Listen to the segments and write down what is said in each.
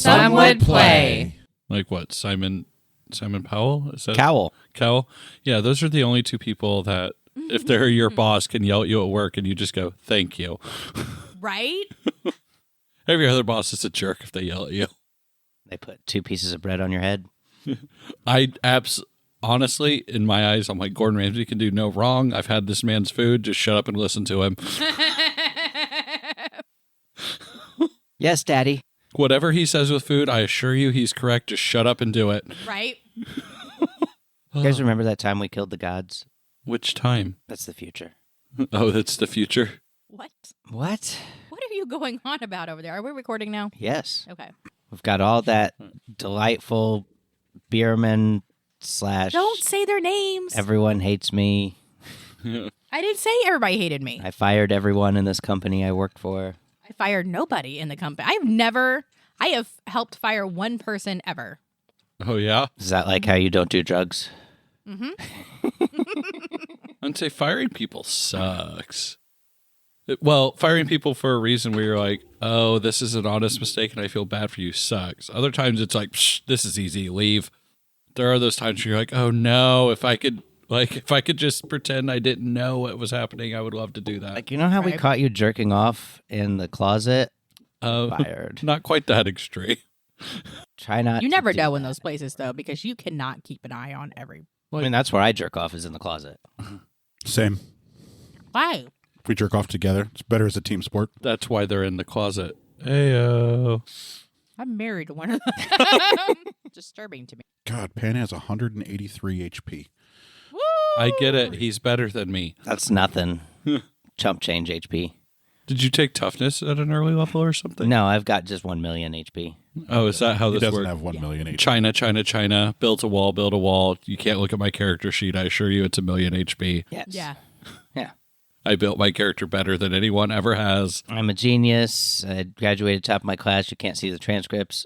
Some would play. Like what? Simon Powell? Is that Cowell. Cowell? Yeah, those are the only two people that, if they're your boss, can yell at you at work and you just go, thank you. Right? Every other boss is a jerk if they yell at you. They put 2 pieces of bread on your head. Honestly, in my eyes, I'm like, Gordon Ramsay can do no wrong. I've had this man's food. Just shut up and listen to him. Yes, Daddy. Whatever he says with food, I assure you he's correct. Just shut up and do it. Right? You guys remember that time we killed the gods? Which time? That's the future. Oh, that's the future. What? What? What are you going on about over there? Are we recording now? Yes. Okay. We've got all that delightful Bierman / Don't say their names. everyone hates me. I didn't say everybody hated me. I fired everyone in this company I worked for. I fired nobody in the company. I have helped fire one person ever. Oh, yeah? Is that like how you don't do drugs? I'd say firing people sucks. Well, firing people for a reason where you're like, oh, this is an honest mistake and I feel bad for you sucks. Other times it's like, psh, this is easy, leave. There are those times where you're like, oh no, if I could just pretend I didn't know what was happening, I would love to do that. Like, you know how we Right. caught you jerking off in the closet? Uh, Fired. Not quite that extreme. Try not You to never do know in that. those places, though, because you cannot keep an eye on every... I mean, that's where I jerk off, is in the closet. Same. Why? If we jerk off together, it's better as a team sport. That's why they're in the closet. Heyo. I'm married to one of them. Disturbing to me. God, Pan has 183 HP. Woo! I get it. He's better than me. That's nothing. Chump change HP. Did you take toughness at an early level or something? No, I've got just 1 million HP. Oh, is that how He this doesn't works? have 1 million HP. China. Build a wall. You can't look at my character sheet. I assure you it's 1 million HP. Yes. Yeah. Yeah. I built my character better than anyone ever has. I'm a genius. I graduated top of my class. You can't see the transcripts.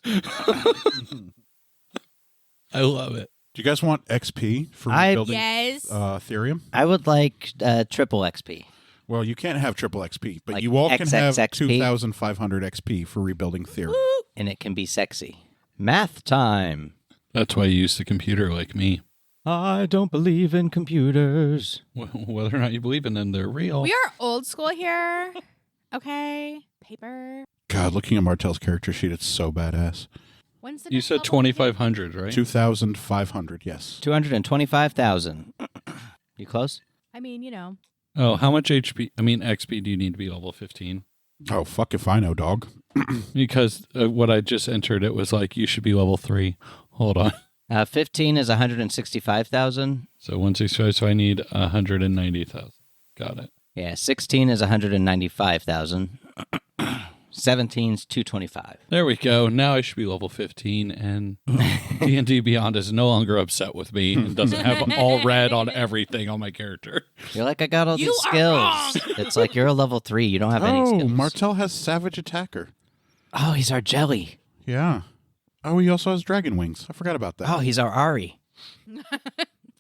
I love it. Do you guys want XP for I- rebuilding Yes. Ethereum? I would like triple XP. Well, you can't have triple XP, but Like you all can have XXXP? 2,500 XP for rebuilding Ethereum. And it can be sexy. Math time. That's why you use the computer like me. I don't believe in computers. Whether or not you believe in them, they're real. We are old school here. Okay. Paper. God, looking at Martell's character sheet, it's so badass. When's the You next said level? 2,500, right? 2,500, yes. 225,000. You close? I mean, you know. Oh, how much XP do you need to be level 15? Oh, fuck if I know, dog. Because what I just entered, it was like, you should be level 3. Hold on. 15 is 165,000. So 165, so I need 190,000. Got it. Yeah, 16 is 195,000. 17's 225. There we go. Now I should be level 15, and D&D Beyond is no longer upset with me and doesn't have all red on everything on my character. You're like, I got all You these are skills. wrong. It's like you're a level 3. You don't have any Oh, skills. Martell has Savage Attacker. Oh, he's our jelly. Yeah. Oh, he also has Dragon Wings. I forgot about that. Oh, he's our Ari.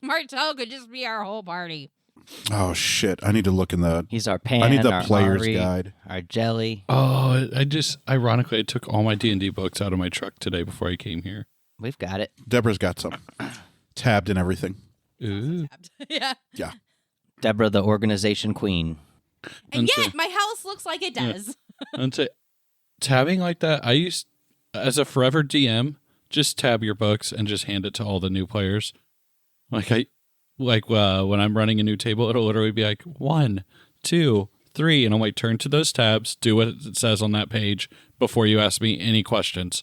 Martell could just be our whole party. Oh, shit. I need to look in the... He's our Pan. I need the our player's Ari, guide. Our jelly. Oh, ironically, I took all my D&D books out of my truck today before I came here. We've got it. Deborah's got some. Tabbed and everything. Ooh. Yeah. Yeah. Deborah, the organization queen. And And yet, so- my house looks like it does. And to tabbing like that, I used, as a forever DM, just tab your books and just hand it to all the new players. When I'm running a new table, it'll literally be like 1, 2, 3, and I'm like, turn to those tabs, do what it says on that page before you ask me any questions.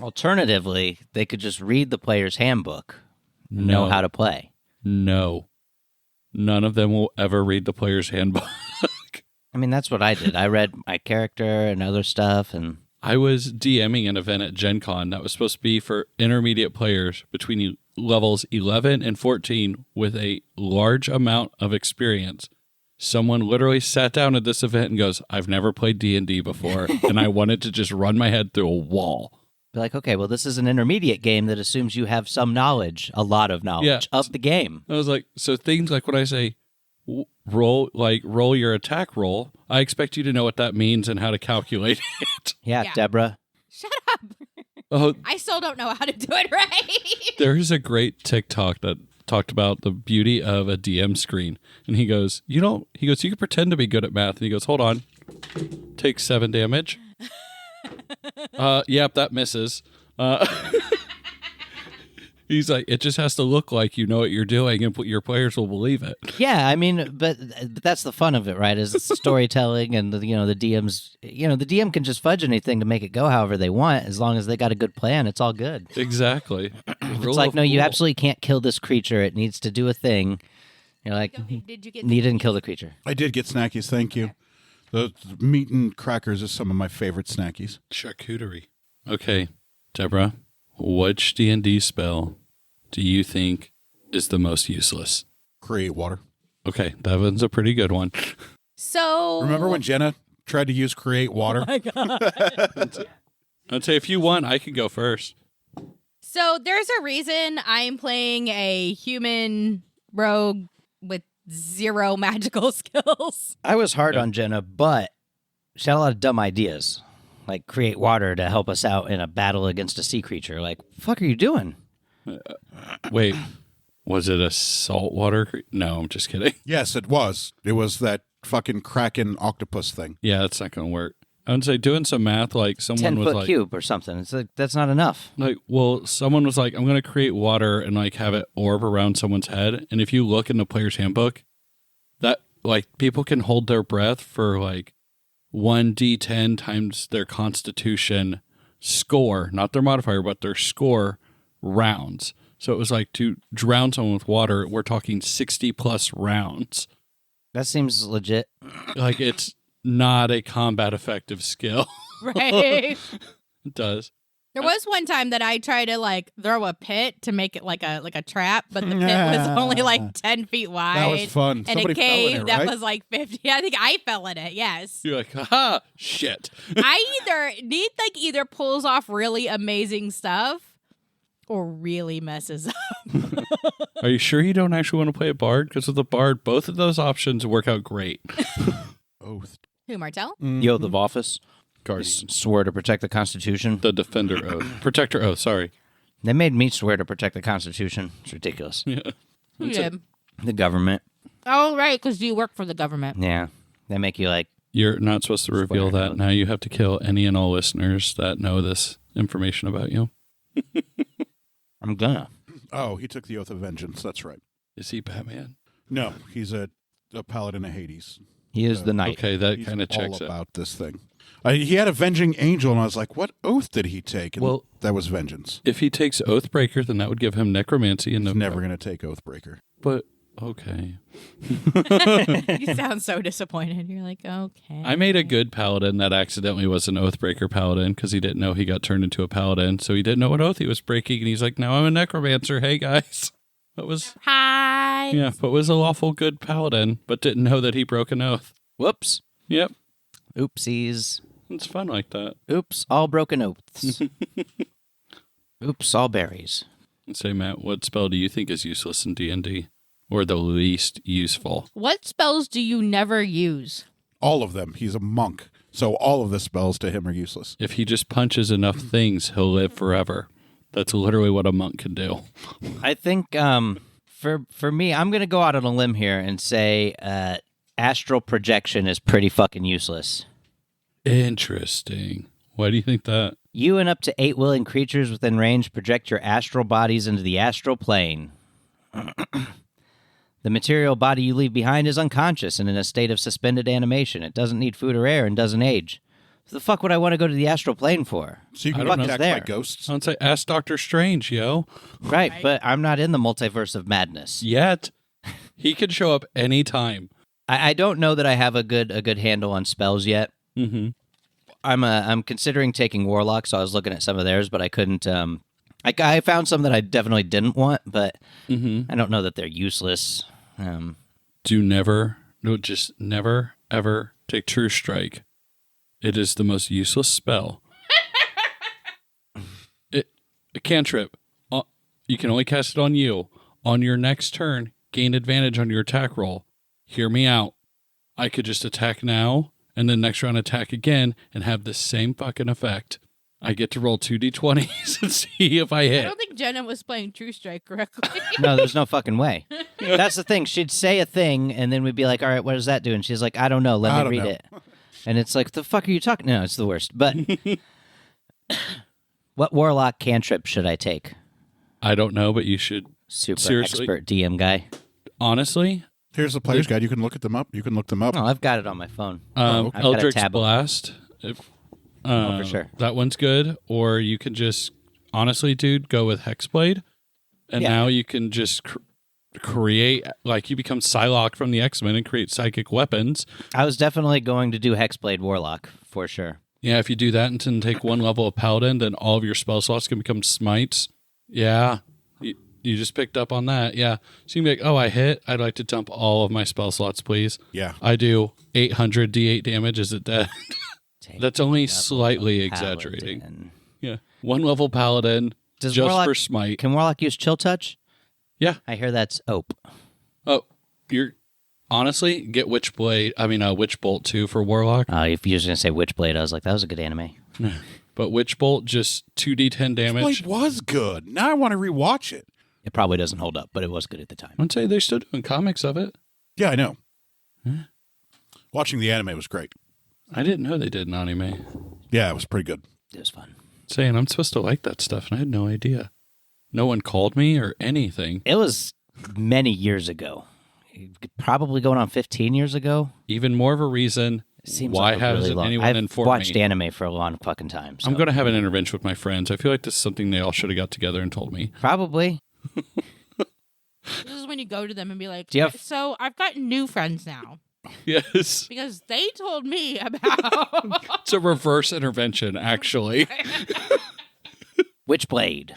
Alternatively, they could just read the player's handbook, know how to play. No. None of them will ever read the player's handbook. I mean, that's what I did. I read my character and other stuff, and I was DMing an event at Gen Con that was supposed to be for intermediate players between levels 11 and 14 with a large amount of experience. Someone literally sat down at this event and goes, I've never played D&D before, and I wanted to just run my head through a wall. be like, okay, well, this is an intermediate game that assumes you have some knowledge, a lot of knowledge of the game. I was like, so things like when I say roll your attack roll, I expect you to know what that means and how to calculate it. Yeah, Yeah. Deborah. Shut up. Oh, I still don't know how to do it right. there's a great TikTok that talked about the beauty of a DM screen. And he goes, you can pretend to be good at math. And he goes, hold on. Take 7 damage. Yep, that misses. He's like, it just has to look like you know what you're doing, and your players will believe it. Yeah, I mean, but that's the fun of it, right? Is it's storytelling, and the DMs, the DM can just fudge anything to make it go however they want, as long as they got a good plan. It's all good. Exactly. It's like, no, you absolutely can't kill this creature. It needs to do a thing. You're like, Did you get? you didn't kill the creature. I did get snackies. Thank you. The meat and crackers is some of my favorite snackies. Charcuterie. Okay, Deborah, which D&D spell do you think is the most useless? Create water. Okay, that one's a pretty good one. So Remember when Jenna tried to use create water? Oh my god. I'd say if you want, I can go first. So there's a reason I'm playing a human rogue with 0 magical skills. I was hard on Jenna, but she had a lot of dumb ideas, like create water to help us out in a battle against a sea creature. Like, fuck are you doing? Wait, was it a saltwater? No, I'm just kidding. Yes, it was. It was that fucking kraken octopus thing. Yeah, that's not going to work. I would say doing some math, like someone was 10-foot like, cube or something. It's like, that's not enough. someone was like, I'm going to create water and like have it orb around someone's head. And if you look in the player's handbook, that like people can hold their breath for like 1d10 times their constitution score, not their modifier, but their score rounds. So it was like to drown someone with water, we're talking 60 plus rounds. That seems legit. Like it's not a combat effective skill. Right. It does. There was one time that I tried to like throw a pit to make it like a trap, but the pit was only like 10 feet wide. That was fun. And Somebody a cave fell in it, that right? was like 50. I think I fell in it. Yes. You're like, haha, shit. I either pulls off really amazing stuff or really messes up. Are you sure you don't actually want to play a bard? Because with a bard, both of those options work out great. Oath. Who, Martell? The oath of office. Guardian. Swore to protect the Constitution. The defender oath. Protector oath, sorry. They made me swear to protect the Constitution. It's ridiculous. Yeah. Who did? The government. Oh, right, because you work for the government. Yeah. They make you like, You're not supposed to reveal Swear. that. Now you have to kill any and all listeners that know this information about you. I'm gonna. Oh, he took the oath of vengeance. That's right. Is he Batman? No, he's a paladin of Hades. He is the knight. Okay, that He's kind of checks all it. about this thing. He had avenging angel, and I was like, "What oath did he take?" And Well- that was vengeance. If he takes Oathbreaker, then that would give him necromancy. And He's never going to take Oathbreaker. But, okay. You sound so disappointed. You're like, okay. I made a good paladin that accidentally was an Oathbreaker paladin because he didn't know he got turned into a paladin. So he didn't know what oath he was breaking. And he's like, now I'm a necromancer. Hey, guys. That was, Hi. yeah, but was a lawful good paladin, but didn't know that he broke an oath. Whoops. Yep. Oopsies. It's fun like that. Oops. All broken oaths. Oops. All berries. And say, Matt, what spell do you think is useless in D&D? Or the least useful? What spells do you never use? All of them. He's a monk, so all of the spells to him are useless. If he just punches enough things, he'll live forever. That's literally what a monk can do. I think for me, I'm gonna go out on a limb here and say astral projection is pretty fucking useless. Interesting. Why do you think that? You and up to 8 willing creatures within range project your astral bodies into the astral plane. The material body you leave behind is unconscious and in a state of suspended animation. It doesn't need food or air and doesn't age. So the fuck would I want to go to the astral plane for? So you can I get don't know. attacked There. by ghosts. I'd say ask Doctor Strange, yo. Right, but I'm not in the multiverse of madness. Yet. He could show up anytime. I don't know that I have a good handle on spells yet. Mm-hmm. I'm considering taking Warlock, so I was looking at some of theirs, but I couldn't. I found some that I definitely didn't want, but Mm-hmm. I don't know that they're useless. Just never, ever take True Strike. It is the most useless spell. A cantrip. You can only cast it on you. On your next turn, gain advantage on your attack roll. Hear me out. I could just attack now, and then next round attack again, and have the same fucking effect. I get to roll 2d20s and see if I I hit. don't think Jenna was playing True Strike correctly. No, there's no fucking way. That's the thing. She'd say a thing, and then we'd be like, all right, what does that do? And she's like, I don't know. I Let don't me read know. it. And it's like, the fuck are you talking? No, it's the worst. But what warlock cantrip should I take? I don't know, but you should. Super Seriously? expert DM guy. Honestly, Here's the player's guide. You can look them up. You can look them up. Oh, I've got it on my phone. okay. I've got a Eldritch tab. Blast. For sure. That one's good. Or you can just, honestly, dude, go with Hexblade. And Yeah. now you can just create, like, you become Psylocke from the X-Men and create psychic weapons. I was definitely going to do Hexblade Warlock for sure. Yeah, if you do that and then take one level of Paladin, then all of your spell slots can become Smites. Yeah. You just picked up on that. Yeah. So you can be like, oh, I hit. I'd like to dump all of my spell slots, please. Yeah. I do 800 d8 damage. Is it dead? Take That's only level slightly Paladin. exaggerating. Yeah. One level Paladin Does just Warlock- for Smite. Can Warlock use Chill Touch? Yeah. I hear that's OP. Oh, you're honestly get Witch Bolt too for Warlock. If you were going to say Witchblade, I was like, that was a good anime. But Witch Bolt just 2d10 damage. Blade was good. Now I want to rewatch it. It probably doesn't hold up, but it was good at the time. I'd say they're still doing comics of it. Yeah, I know. Watching the anime was great. I didn't know they did an anime. Yeah, it was pretty good. It was fun. Saying I'm supposed to like that stuff, and I had no idea. No one called me or anything. It was many years ago. Probably going on 15 years ago. Even more of a reason It seems why like a really hasn't long. anyone I've informed watched me? anime for a long fucking time. So. I'm going to have an intervention with my friends. I feel like this is something they all should have got together and told me. Probably. This is when you go to them and be like, Do you have- so I've got new friends now Yes. because they told me about. It's a reverse intervention, actually. Witchblade.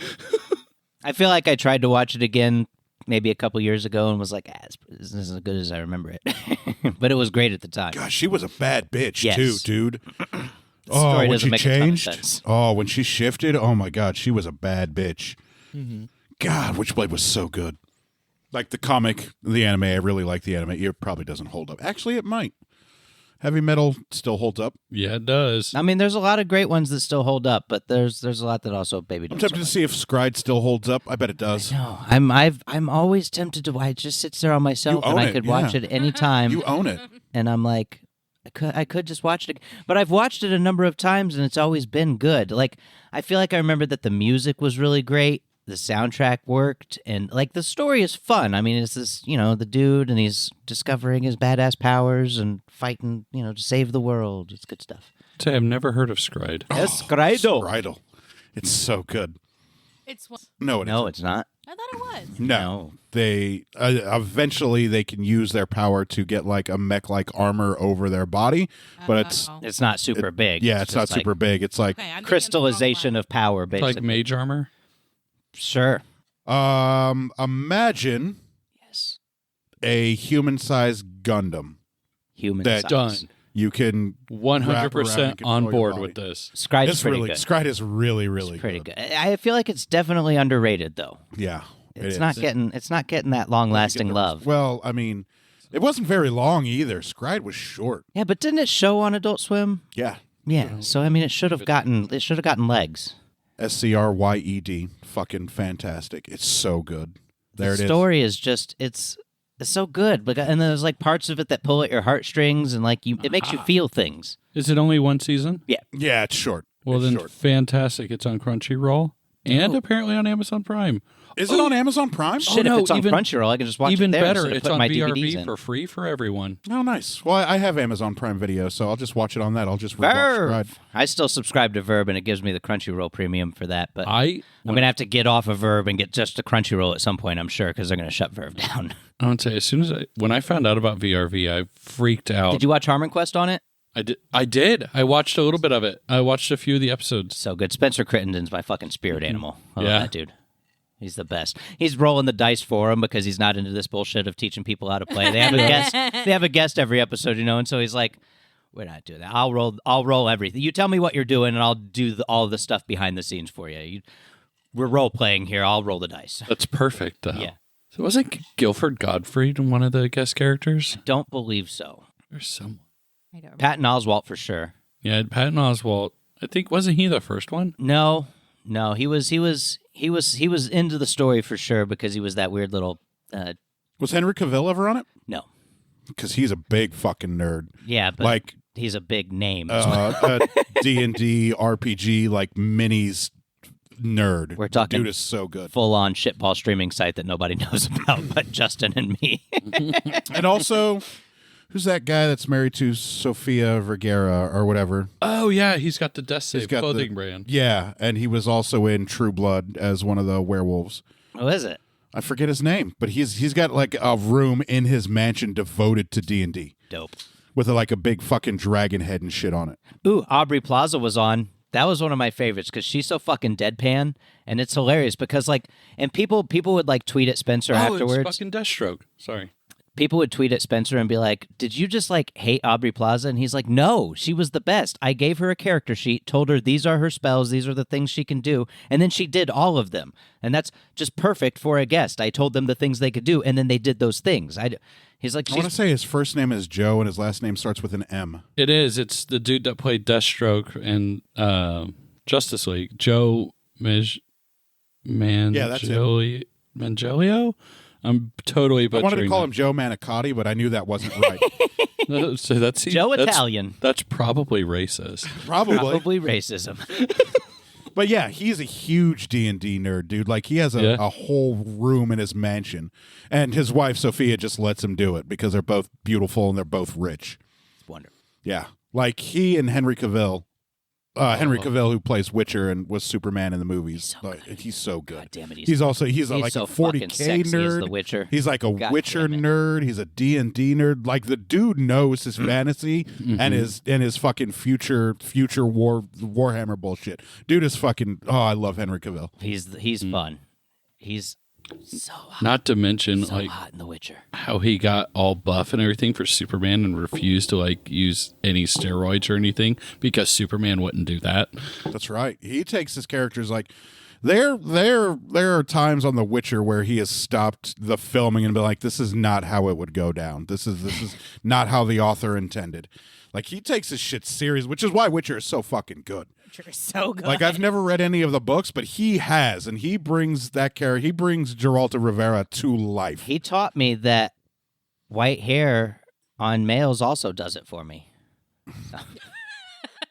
I feel like I tried to watch it again maybe a couple years ago and was like, this isn't as good as I remember it. But it was great at the time. Gosh, she was a bad bitch Yes. too, dude. The story when doesn't she make a ton of changed. sense. Oh, when she shifted. Oh my God, she was a bad bitch. God, Witchblade was so good. Like the comic, the anime. I really like the anime. It probably doesn't hold up. Actually, it might. Heavy Metal still holds up. Yeah, it does. I mean, there's a lot of great ones that still hold up, but there's a lot that also maybe I'm don't. tempted to see if Scride still holds up. I bet it does. No, I'm always tempted to. It just sits there on myself, You and own I it, could watch yeah. it anytime. You own it. And I'm like, I could just watch it, but I've watched it a number of times, and it's always been good. Like, I feel like I remember that the music was really great, the soundtrack worked, and like the story is fun. I mean, it's this, the dude, and he's discovering his badass powers and fighting, to save the world. It's good stuff. Say, I've never heard of Scride. Escrido. Scridle. It's so good. It's one. No, it No, isn't. it's not. I thought it was. No. They eventually they can use their power to get like a mech-like armor over their body, but it's Oh. It's not super big. yeah, it's not just like super big. It's like Okay, I'm thinking of the wrong crystallization one. of power, Like basically. mage armor? Sure. imagine Yes. a human-sized Gundam. Human That- size. Done. You can 100% control on your board body. with this. Scribe's it's pretty really good. Scride is really It's pretty good. I feel like it's definitely underrated, though. Yeah, It's not getting that long lasting love. Well, I mean, it wasn't very long either. Scride was short. Yeah, but didn't it show on Adult Swim? Yeah, Yeah. So I mean, it should have gotten legs. SCRYED, fucking fantastic. It's so good. There the it is. story is just it's so good. But and then there's like parts of it that pull at your heartstrings and like it makes you feel things. Is it only one season? Yeah. Yeah, it's short. Well, it's then short. fantastic. It's on Crunchyroll and Oh. apparently on Amazon Prime. Is it on Amazon Prime? Shit, no, if it's on even- Crunchyroll, I can just watch Even it there. better, instead of it's putting on my VRV DVDs in. for free for everyone. Oh, nice. Well, I have Amazon Prime Video, so I'll just watch it on that. I'll just rewatch Scride. Verve. I still subscribe to Verb, and it gives me the Crunchyroll premium for that. But I'm I'm gonna have to get off of Verb and get just to Crunchyroll at some point, I'm sure, because they're gonna shut Verb down. I would say as soon as when I found out about VRV, I freaked out. Did you watch Harmon Quest on it? I did. I watched a little bit of it. I watched a few of the episodes. So good. Spencer Crittenden's my fucking spirit animal. I love Yeah. that dude. He's the best. He's rolling the dice for him because he's not into this bullshit of teaching people how to play. They have a guest. They have a guest every episode, and so he's like, "We're not doing that. I'll roll everything. You tell me what you're doing, and I'll do all the stuff behind the scenes for you. We're role playing here. I'll roll the dice." That's perfect, though. Yeah. So wasn't Guilford Gottfried one of the guest characters? Don't believe so. There's someone. I don't remember. Patton Oswalt for sure. Yeah, Patton Oswalt. I think wasn't he the first one? No, he was into the story for sure because he was that weird little. Was Henry Cavill ever on it? No, Because he's a big fucking nerd. yeah, but Like he's a big name. D&D RPG like minis nerd. We're talking Dude is so good. full on shitball streaming site that nobody knows about but Justin and me. And also, who's that guy that's married to Sofia Vergara or whatever? Oh yeah, he's got the Death Save got clothing the- brand. Yeah, and he was also in True Blood as one of the werewolves. Who is it? I forget his name, but he's got like a room in his mansion devoted to D&D Dope. with like a big fucking dragon head and shit on it. Ooh, Aubrey Plaza was on. That was one of my favorites because she's so fucking deadpan, and it's hilarious because like, and people would like tweet at Spencer afterwards. It's fucking Deathstroke. Sorry. People would tweet at Spencer and be like, "Did you just like hate Aubrey Plaza?" And he's like, "No, she was the best. I gave her a character sheet, told her these are her spells, these are the things she can do, and then she did all of them, and that's just perfect for a guest. I told them the things they could do, and then they did those things." He's like, I want to she's say his first name is Joe and his last name starts with an M. It is. It's the dude that played Deathstroke in Justice League. Joe that's it. Mangelio? I'm totally I butchering wanted to call that. him Joe Manicotti, but I knew that wasn't right. So that's Joe that's- Italian. That's probably racist. probably racism. But yeah, he's a huge D&D nerd, dude. Like he has a whole room in his mansion, and his wife Sophia just lets him do it because they're both beautiful and they're both rich. It's wonderful. Yeah, like he and Henry Cavill, Henry Cavill who plays Witcher and was Superman in the movies. He's so good. God damn it, He's like so a 40K fucking sexy as nerd. The Witcher. He's like a God Witcher damn it. nerd. He's a D&D nerd. Like the dude knows his fantasy and his fucking future Warhammer bullshit. Dude is fucking. Oh, I love Henry Cavill. He's fun. He's so hot, Not to mention so like hot in The Witcher. how he got all buff and everything for Superman and refused to like use any steroids or anything because Superman wouldn't do that. That's right. He takes his characters like. There are times on The Witcher where he has stopped the filming and been like, "This is not how it would go down. This is not how the author intended." Like he takes his shit serious, which is why Witcher is so fucking good. You're so good. Like I've never read any of the books, but he has, and he brings that character. He brings Geralta Rivera to life. He taught me that white hair on males also does it for me.